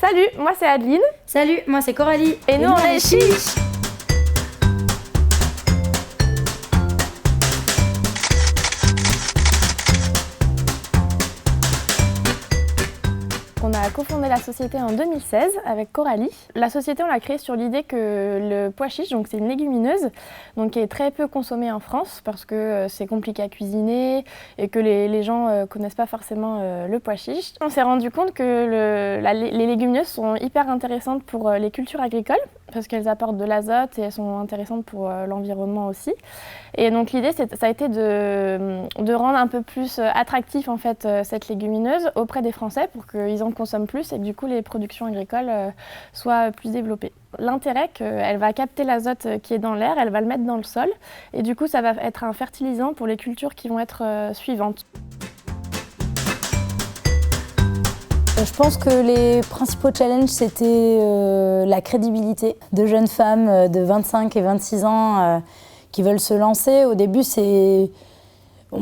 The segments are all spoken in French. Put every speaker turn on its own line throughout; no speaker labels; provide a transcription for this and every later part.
Salut, moi c'est Adeline.
Salut, moi c'est Coralie.
Et nous on est Chiche. On a cofondé la société en 2016 avec Coralie. La société, on l'a créée sur l'idée que le pois chiche, donc c'est une légumineuse, donc qui est très peu consommée en France parce que c'est compliqué à cuisiner et que les gens connaissent pas forcément le pois chiche. On s'est rendu compte que les légumineuses sont hyper intéressantes pour les cultures agricoles parce qu'elles apportent de l'azote et elles sont intéressantes pour l'environnement aussi. Et donc l'idée, ça a été de rendre un peu plus attractif en fait cette légumineuse auprès des Français pour qu'ils en consomment plus et que du coup les productions agricoles soient plus développées. L'intérêt, qu'elle va capter l'azote qui est dans l'air, elle va le mettre dans le sol et du coup ça va être un fertilisant pour les cultures qui vont être suivantes.
Je pense que les principaux challenges, c'était la crédibilité de jeunes femmes de 25 et 26 ans qui veulent se lancer. Au début, on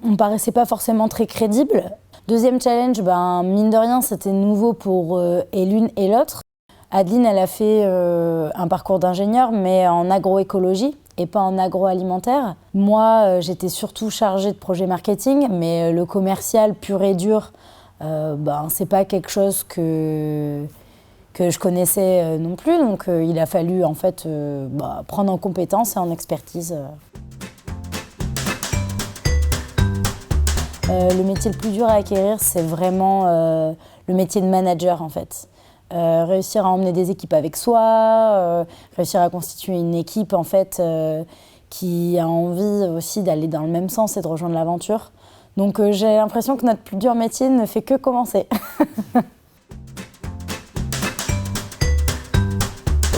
ne paraissait pas forcément très crédible. Deuxième challenge, mine de rien, c'était nouveau pour et l'une et l'autre. Adeline, elle a fait un parcours d'ingénieur, mais en agroécologie et pas en agroalimentaire. Moi, j'étais surtout chargée de projet marketing, mais le commercial pur et dur, c'est pas quelque chose que je connaissais non plus, donc il a fallu en fait prendre en compétences et en expertise. Le métier le plus dur à acquérir, c'est vraiment le métier de manager en fait. Réussir à emmener des équipes avec soi, réussir à constituer une équipe en fait qui a envie aussi d'aller dans le même sens et de rejoindre l'aventure. Donc j'ai l'impression que notre plus dur métier ne fait que commencer.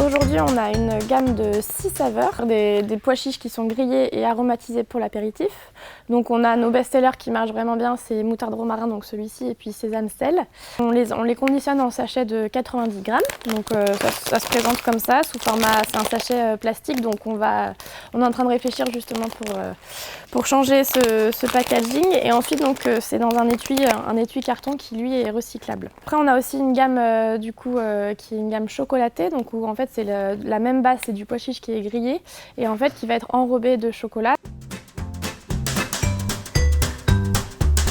Aujourd'hui, on a une gamme de 6 saveurs, des pois chiches qui sont grillés et aromatisés pour l'apéritif. Donc on a nos best-sellers qui marchent vraiment bien, c'est moutarde romarin, donc celui-ci, et puis sésame sel. On les conditionne en sachet de 90 grammes, donc ça se présente comme ça, sous format, c'est un sachet plastique, donc on est en train de réfléchir justement pour changer ce packaging. Et ensuite, donc c'est dans un étui carton qui lui est recyclable. Après, on a aussi une gamme qui est une gamme chocolatée, donc où en fait c'est la même base, c'est du pois chiche qui est grillé et en fait qui va être enrobé de chocolat.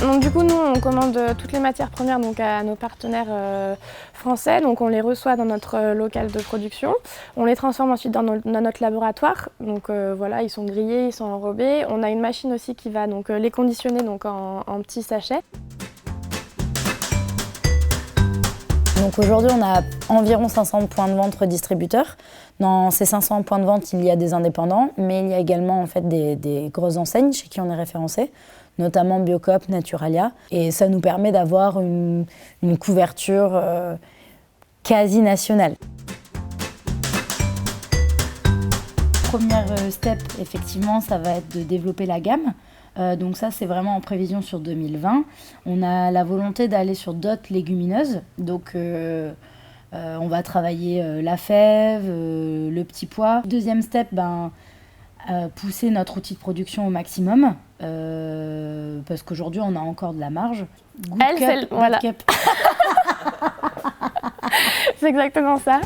Donc du coup, nous, on commande toutes les matières premières donc, à nos partenaires français. Donc on les reçoit dans notre local de production. On les transforme ensuite dans notre laboratoire. Donc voilà, ils sont grillés, ils sont enrobés. On a une machine aussi qui va donc, les conditionner donc, en petits sachets.
Donc aujourd'hui, on a environ 500 points de vente distributeurs. Dans ces 500 points de vente, il y a des indépendants, mais il y a également en fait, des grosses enseignes chez qui on est référencé, notamment Biocoop, Naturalia. Et ça nous permet d'avoir une couverture quasi nationale. Première step, effectivement, ça va être de développer la gamme. Donc ça, c'est vraiment en prévision sur 2020. On a la volonté d'aller sur d'autres légumineuses. Donc on va travailler la fève, le petit pois. Deuxième step, pousser notre outil de production au maximum. Parce qu'aujourd'hui, on a encore de la marge.
Voilà. C'est exactement ça.